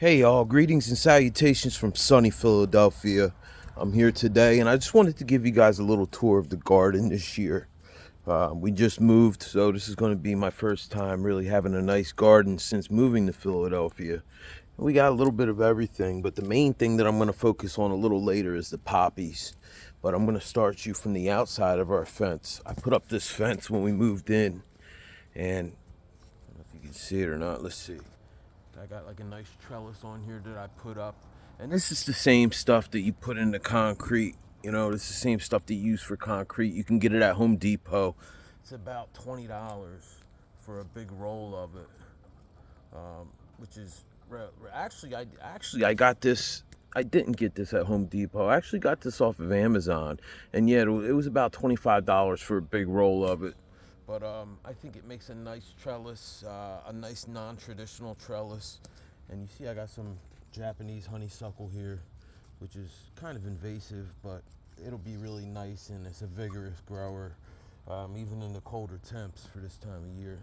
Hey y'all, greetings and salutations from sunny Philadelphia. I'm here today and I just wanted to give you guys a little tour of the garden this year. We just moved, so this is going to be my first time really having a nice garden since moving to Philadelphia. We got a little bit of everything, but the main thing that I'm going to focus on a little later is the poppies. But I'm going to start you from the outside of our fence. I put up this fence when we moved in, and I don't know if you can see it or not. Let's see. I got like a nice trellis on here that I put up. And this is the same stuff that you put in the concrete. You know, it's the same stuff they use for concrete. You can get it at Home Depot. It's about $20 for a big roll of it, which is I got this. I didn't get this at Home Depot. I actually got this off of Amazon, and yeah, it was about $25 for a big roll of it. But I think it makes a nice trellis, a nice non-traditional trellis. And you see I got some Japanese honeysuckle here, which is kind of invasive, but it'll be really nice, and it's a vigorous grower, even in the colder temps for this time of year.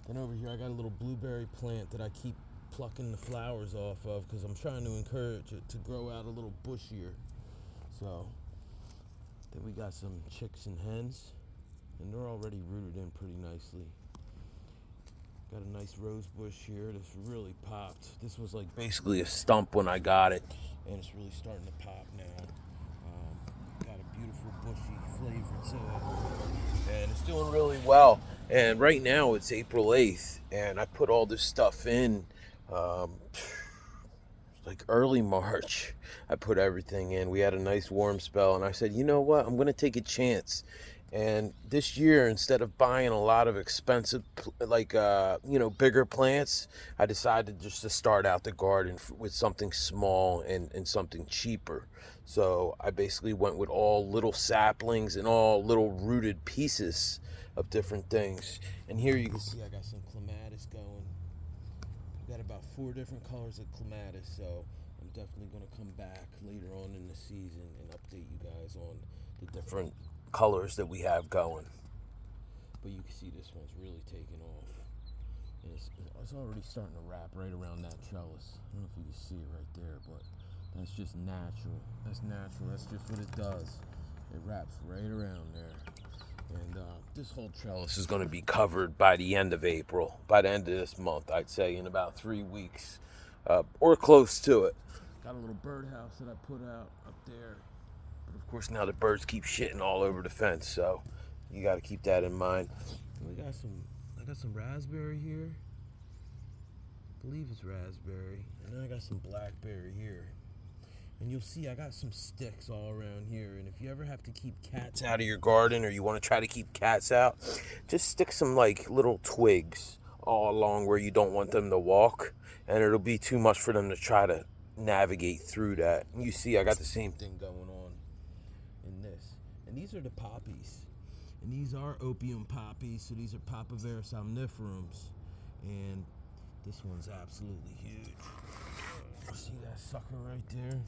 Then over here I got a little blueberry plant that I keep plucking the flowers off of because I'm trying to encourage it to grow out a little bushier. So then we got some chicks and hens, and they're already rooted in pretty nicely. Got a nice rose bush here that's really popped. This was like basically a stump when I got it, and it's really starting to pop now. Got a beautiful bushy flavor to it, and it's doing really well. And right now it's April 8th, and I put all this stuff in like early March. I put everything in. We had a nice warm spell, and I said, you know what, I'm going to take a chance. And this year, instead of buying a lot of expensive, bigger plants, I decided just to start out the garden with something small and something cheaper. So I basically went with all little saplings and all little rooted pieces of different things. And here you can see I got some clematis going. Got about 4 different colors of clematis, so I'm definitely going to come back later on in the season and update you guys on the different colors that we have going. But you can see this one's really taking off, and it's already starting to wrap right around that trellis. I don't know if you can see it right there, but that's just natural. That's just what it does. It wraps right around there. And this whole trellis is going to be covered by the end of April, by the end of this month, I'd say, in about 3 weeks, or close to it. Got a little birdhouse that I put out up there. But of course, now the birds keep shitting all over the fence, so you got to keep that in mind. And I got some raspberry here. I believe it's raspberry. And then I got some blackberry here. And you'll see I got some sticks all around here. And if you ever have to keep cats out of your garden, or you want to try to keep cats out, just stick some like little twigs all along where you don't want them to walk. And it'll be too much for them to try to navigate through that. And you see I got the same thing going on in this. And these are the poppies. And these are opium poppies. So these are Poppies somniferums. And this one's absolutely huge. See that sucker right there?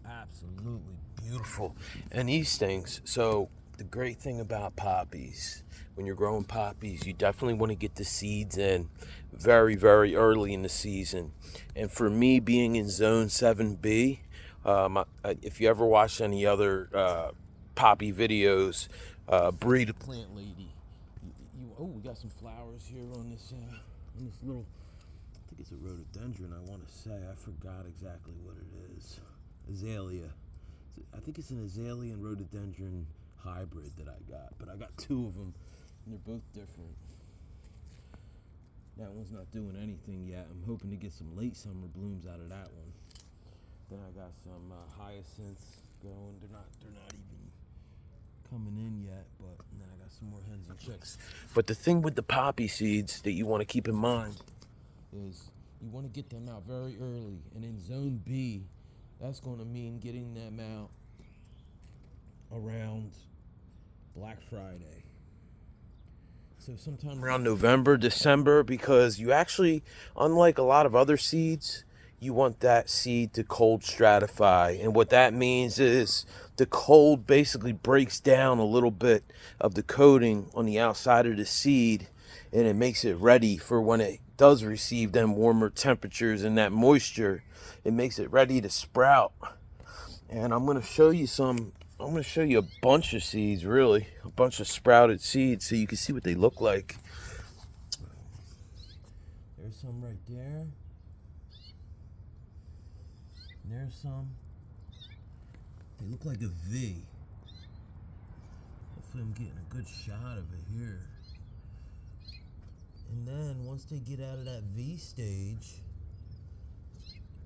Absolutely beautiful. And these things, so the great thing about poppies, when you're growing poppies, you definitely want to get the seeds in very, very early in the season. And for me, being in zone 7B, if you ever watch any other poppy videos, Breed a Plant Lady, we got some flowers here on this little, I think it's a rhododendron, I want to say. I forgot exactly what it is. Azalea. I think it's an azalea and rhododendron hybrid that I got. But I got 2 of them, and they're both different. That one's not doing anything yet. I'm hoping to get some late summer blooms out of that one. Then I got some hyacinths going. They're not even coming in yet, but and then I got some more hens and chicks. But the thing with the poppy seeds that you want to keep in mind is you want to get them out very early. And in zone B, that's going to mean getting them out around Black Friday. So sometime around November, December, because you actually, unlike a lot of other seeds, you want that seed to cold stratify. And what that means is the cold basically breaks down a little bit of the coating on the outside of the seed, and it makes it ready for when it does receive them warmer temperatures and that moisture, it makes it ready to sprout. And I'm going to show you a bunch of seeds, really, a bunch of sprouted seeds, so you can see what they look like. There's some right there. And there's some. They look like a V. Hopefully I'm getting a good shot of it here. And then once they get out of that V stage,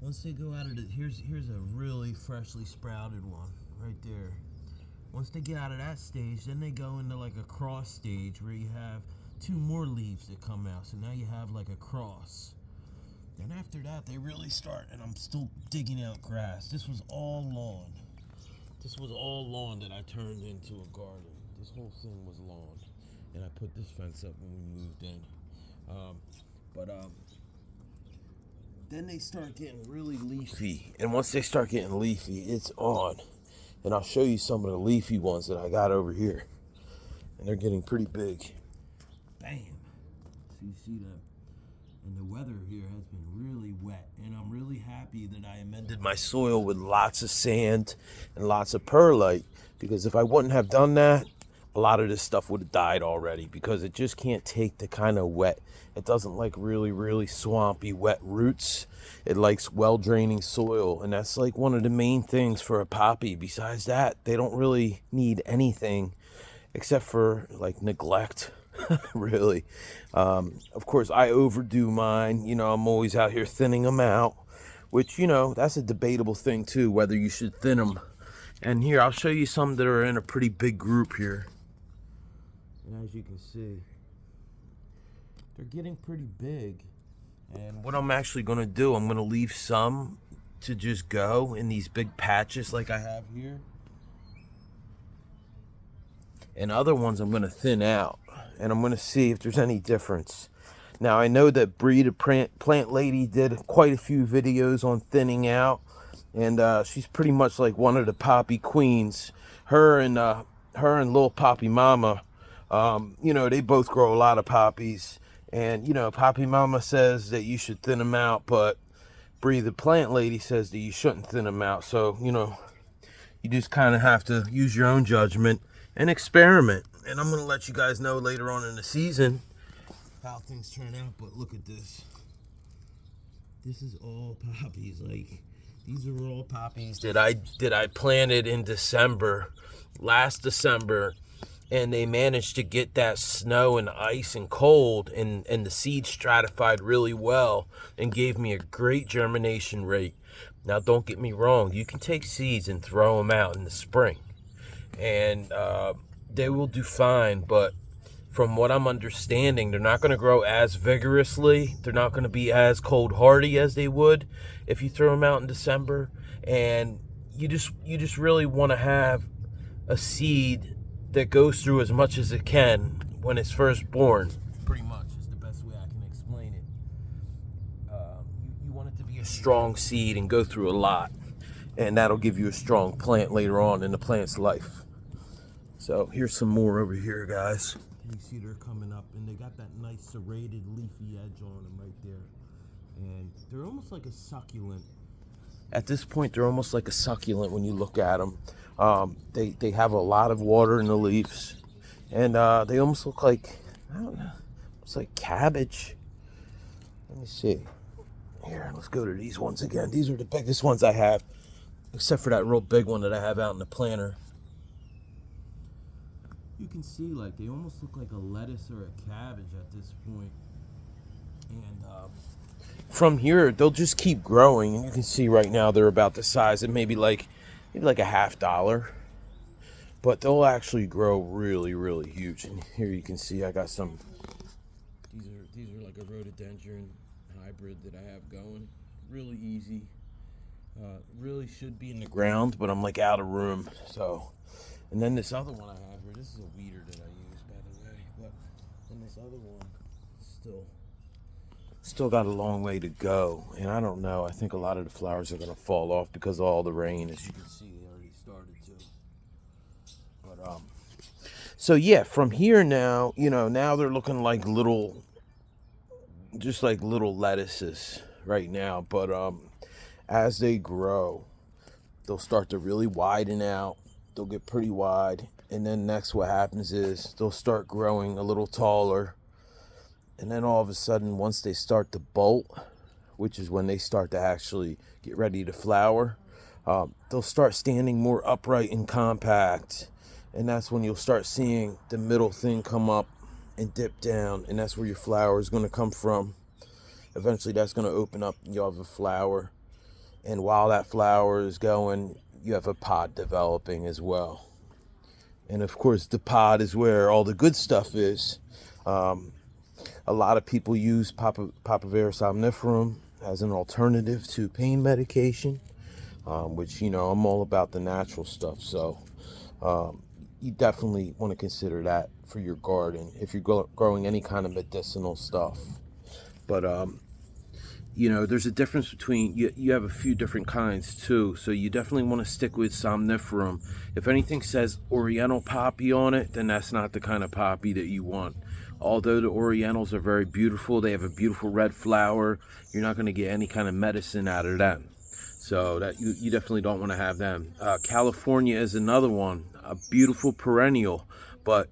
once they go out of the, here's a really freshly sprouted one right there. Once they get out of that stage, then they go into like a cross stage where you have 2 more leaves that come out. So now you have like a cross. Then after that, they really start, and I'm still digging out grass. This was all lawn. This was all lawn that I turned into a garden. This whole thing was lawn. And I put this fence up when we moved in. Then they start getting really leafy. And once they start getting leafy, it's on. And I'll show you some of the leafy ones that I got over here. And they're getting pretty big. Bam. So you see that? And the weather here has been really wet, and I'm really happy that I amended my soil with lots of sand and lots of perlite, because if I wouldn't have done that, a lot of this stuff would have died already, because it just can't take the kind of wet. It doesn't like really swampy wet roots. It likes well-draining soil, and that's like one of the main things for a poppy. Besides that, they don't really need anything except for like neglect. Really. Of course, I overdo mine. You know, I'm always out here thinning them out, which, you know, that's a debatable thing too, whether you should thin them. And here, I'll show you some that are in a pretty big group here. And as you can see, they're getting pretty big. And what I'm actually going to do, I'm going to leave some to just go in these big patches like I have here. And other ones I'm going to thin out. And I'm going to see if there's any difference. Now, I know that Bree, the plant lady, did quite a few videos on thinning out. And she's pretty much like one of the poppy queens. Her and Lil Poppy Mama, you know, they both grow a lot of poppies. And, you know, Poppy Mama says that you should thin them out. But Bree, the plant lady, says that you shouldn't thin them out. So, you know, you just kind of have to use your own judgment and experiment. And I'm going to let you guys know later on in the season how things turn out. But look at this. This is all poppies. Like, these are all poppies that I planted in last December. And they managed to get that snow and ice and cold. And the seed stratified really well and gave me a great germination rate. Now, don't get me wrong. You can take seeds and throw them out in the spring. And they will do fine, but from what I'm understanding, they're not going to grow as vigorously. They're not going to be as cold hardy as they would if you throw them out in December. And you just really want to have a seed that goes through as much as it can when it's first born. Pretty much is the best way I can explain it. You want it to be a strong seed and go through a lot, and that'll give you a strong plant later on in the plant's life. So here's some more over here, guys. You see they're coming up, and they got that nice serrated leafy edge on them right there. And they're almost like a succulent. At this point, they're almost like a succulent when you look at them. They have a lot of water in the leaves. And they almost look like, I don't know, it's like cabbage. Let me see. Here, let's go to these ones again. These are the biggest ones I have, except for that real big one that I have out in the planter. You can see, like, they almost look like a lettuce or a cabbage at this point. And from here, they'll just keep growing. And you can see right now they're about the size of maybe like a $50. But they'll actually grow really huge. And here you can see I got some. These are like a rhododendron hybrid that I have going. Really easy. Really should be in the ground, but I'm like out of room. So. And then this other one I have here, this is a weeder that I use, by the way. But then this other one still got a long way to go. And I don't know, I think a lot of the flowers are going to fall off because of all the rain. As you can see, they already started to. But, so yeah, from here now, you know, now they're looking like little just like little lettuces right now. But as they grow, they'll start to really widen out. They'll get pretty wide. And then next what happens is they'll start growing a little taller. And then all of a sudden, once they start to bolt, which is when they start to actually get ready to flower, they'll start standing more upright and compact. And that's when you'll start seeing the middle thing come up and dip down. And that's where your flower is going to come from. Eventually, that's going to open up and you'll have a flower. And while that flower is going, you have a pod developing as well. And of course, the pod is where all the good stuff is. A lot of people use Poppies Somniferum as an alternative to pain medication, which, you know, I'm all about the natural stuff. So you definitely want to consider that for your garden if you're growing any kind of medicinal stuff. But you know, there's a difference between, you have a few different kinds too, so you definitely want to stick with Somniferum. If anything says Oriental poppy on it, then that's not the kind of poppy that you want. Although the Orientals are very beautiful, they have a beautiful red flower, you're not going to get any kind of medicine out of them. So that you definitely don't want to have them. California is another one, a beautiful perennial, but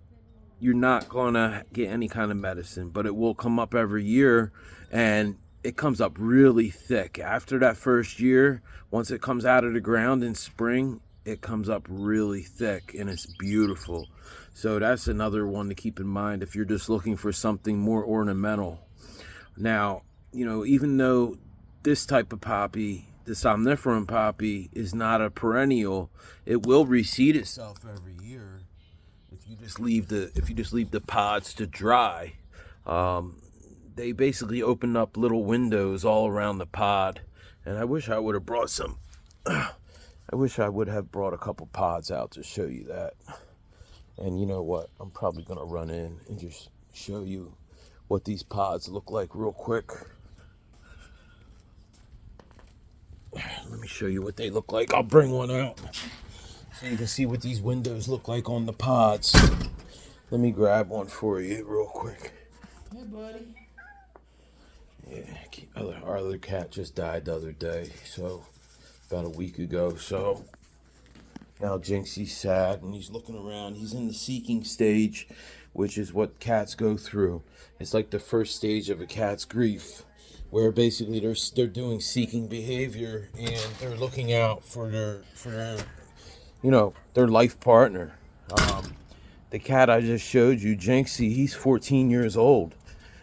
you're not going to get any kind of medicine. But it will come up every year, and it comes up really thick. After that first year, once it comes out of the ground in spring, it comes up really thick and it's beautiful. So that's another one to keep in mind if you're just looking for something more ornamental. Now, you know, even though this type of poppy, the Somniferum poppy, is not a perennial, it will reseed itself every year if you just leave the pods to dry. They basically open up little windows all around the pod, and I wish I would have brought some. I wish I would have brought a couple pods out to show you that. And you know what? I'm probably gonna run in and just show you what these pods look like real quick. Let me show you what they look like. I'll bring one out so you can see what these windows look like on the pods. Let me grab one for you real quick. Hey, buddy. Yeah, our other cat just died the other day, so about a week ago. So now Jinxie's sad and he's looking around. He's in the seeking stage, which is what cats go through. It's like the first stage of a cat's grief, where basically they're doing seeking behavior and they're looking out for their their life partner. The cat I just showed you, Jinxie, he's 14 years old.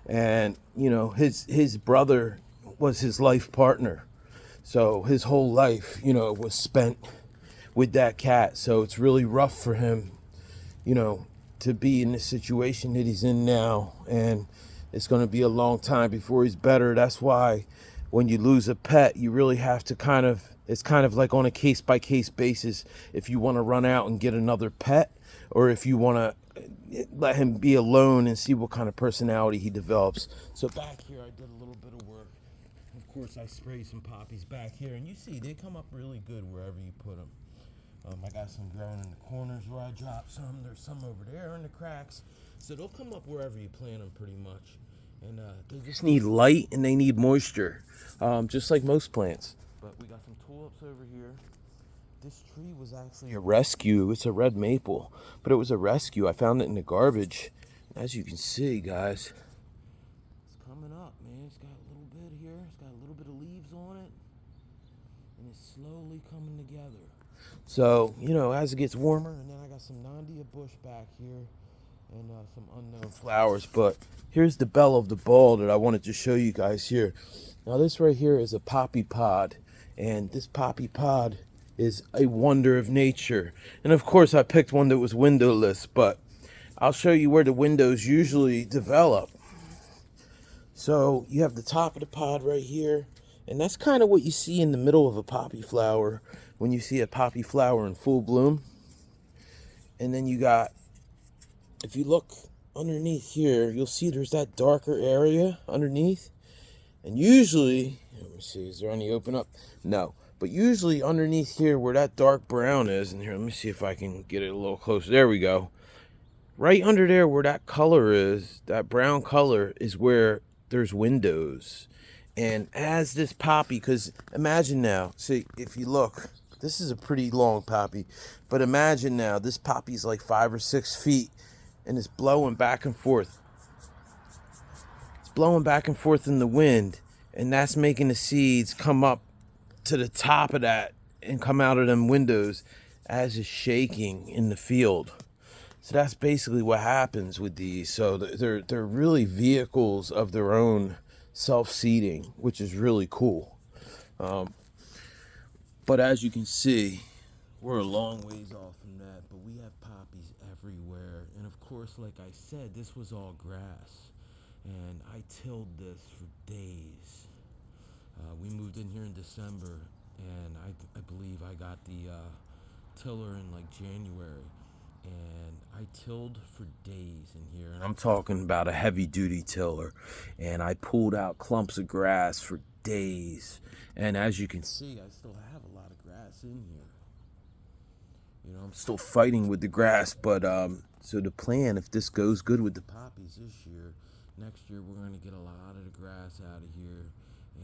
And, you know, his brother was his life partner. So his whole life, you know, was spent with that cat. So it's really rough for him, you know, to be in the situation that he's in now. And it's going to be a long time before he's better. That's why when you lose a pet, you really have to it's kind of like on a case-by-case basis if you want to run out and get another pet, or if you want to let him be alone and see what kind of personality he develops. So back here I did a little bit of work. Of course I sprayed some poppies back here, and you see they come up really good wherever you put them. I got some growing in the corners where I dropped some. There's some over there in the cracks. So they'll come up wherever you plant them pretty much. And they just need light and they need moisture, just like most plants. But we got some tulips over here. This tree was actually a rescue. It's a red maple, but it was a rescue. I found it in the garbage. As you can see, guys, it's coming up, man. It's got a little bit here. It's got a little bit of leaves on it, and it's slowly coming together. So, you know, as it gets warmer, and then I got some Nandia bush back here and some unknown flowers. But here's the belle of the ball that I wanted to show you guys here. Now, this right here is a poppy pod, and this poppy pod is a wonder of nature. And of course I picked one that was windowless, but I'll show you where the windows usually develop. So you have the top of the pod right here, and that's kind of what you see in the middle of a poppy flower when you see a poppy flower in full bloom. And then you got, if you look underneath here, you'll see there's that darker area underneath. And usually, let me see, is there any open up? No. But usually underneath here where that dark brown is, and here, let me see if I can get it a little closer. There we go. Right under there where that color is, that brown color, is where there's windows. And as this poppy, because imagine now, see, if you look, this is a pretty long poppy, but imagine now, this poppy's like 5 or 6 feet, and it's blowing back and forth. It's blowing back and forth in the wind, and that's making the seeds come up to the top of that and come out of them windows as it's shaking in the field. So that's basically what happens with these. So they're really vehicles of their own self-seeding, which is really cool. But as you can see, we're a long ways off from that, but we have poppies everywhere. And of course, like I said, this was all grass, and I tilled this for days. We moved in here in December, and I believe I got the tiller in like January, and I tilled for days in here, and I'm talking about a heavy duty tiller, and I pulled out clumps of grass for days. And as you can see, I still have a lot of grass in here. You know, I'm still fighting with the grass, but so the plan, if this goes good with the poppies this year, next year we're going to get a lot of the grass out of here,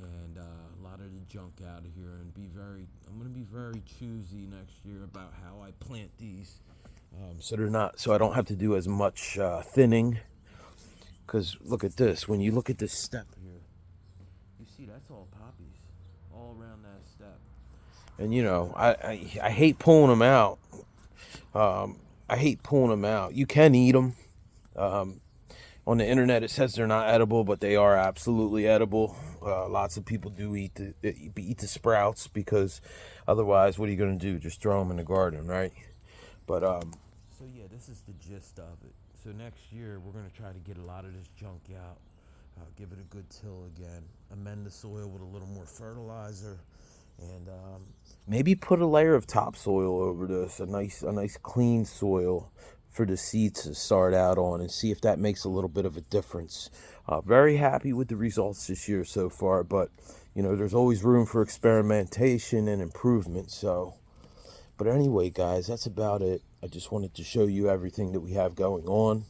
and a lot of the junk out of here, and I'm going to be very choosy next year about how I plant these, so I don't have to do as much thinning. Because look at this, when you look at this step here, you see that's all poppies all around that step. And you know, I hate pulling them out. I hate pulling them out. You can eat them. On the internet it says they're not edible, but they are absolutely edible. Lots of people do eat the sprouts, because otherwise what are you going to do? Just throw them in the garden, right? But so yeah, this is the gist of it. So next year we're going to try to get a lot of this junk out, give it a good till again, amend the soil with a little more fertilizer, and maybe put a layer of topsoil over this, a nice clean soil for the seeds to start out on, and see if that makes a little bit of a difference. Very happy with the results this year so far, but you know, there's always room for experimentation and improvement. So, but anyway, guys, that's about it. I just wanted to show you everything that we have going on.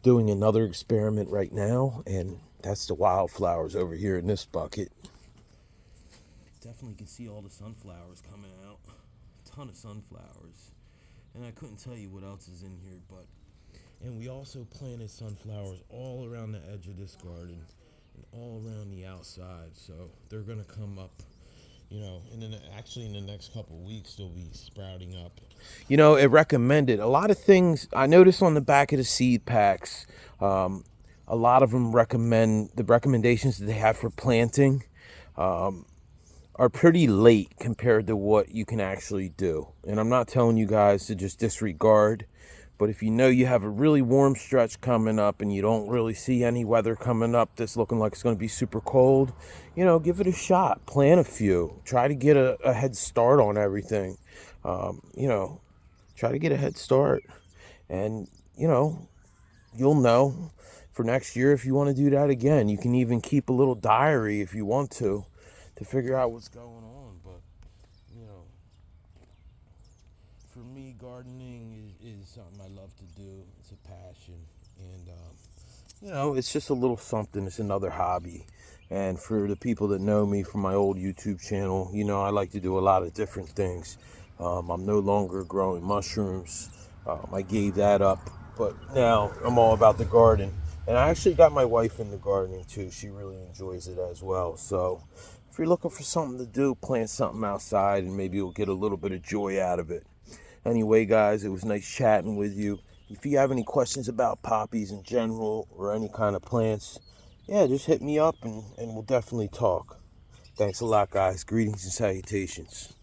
Doing another experiment right now, and that's the wildflowers over here in this bucket. Definitely can see all the sunflowers coming out. A ton of sunflowers. And I couldn't tell you what else is in here, and we also planted sunflowers all around the edge of this garden and all around the outside. So they're gonna come up, you know, and then actually in the next couple of weeks they'll be sprouting up. You know, it recommended a lot of things. I noticed on the back of the seed packs, a lot of them recommend the recommendations that they have for planting. Are pretty late compared to what you can actually do. And I'm not telling you guys to just disregard, but if you know you have a really warm stretch coming up and you don't really see any weather coming up that's looking like it's going to be super cold, you know, give it a shot. Plant a few. Try to get a head start on everything. You know, try to get a head start. And, you know, you'll know for next year if you want to do that again. You can even keep a little diary if you want to figure out what's going on. But you know, for me, gardening is something I love to do. It's a passion, and you know, it's just a little something. It's another hobby. And for the people that know me from my old YouTube channel, you know, I like to do a lot of different things. I'm no longer growing mushrooms. I gave that up, but now I'm all about the garden. And I actually got my wife into gardening too. She really enjoys it as well. So if you're looking for something to do, plant something outside and maybe you'll get a little bit of joy out of it. Anyway, guys, it was nice chatting with you. If you have any questions about poppies in general or any kind of plants, yeah, just hit me up and we'll definitely talk. Thanks a lot, guys. Greetings and salutations.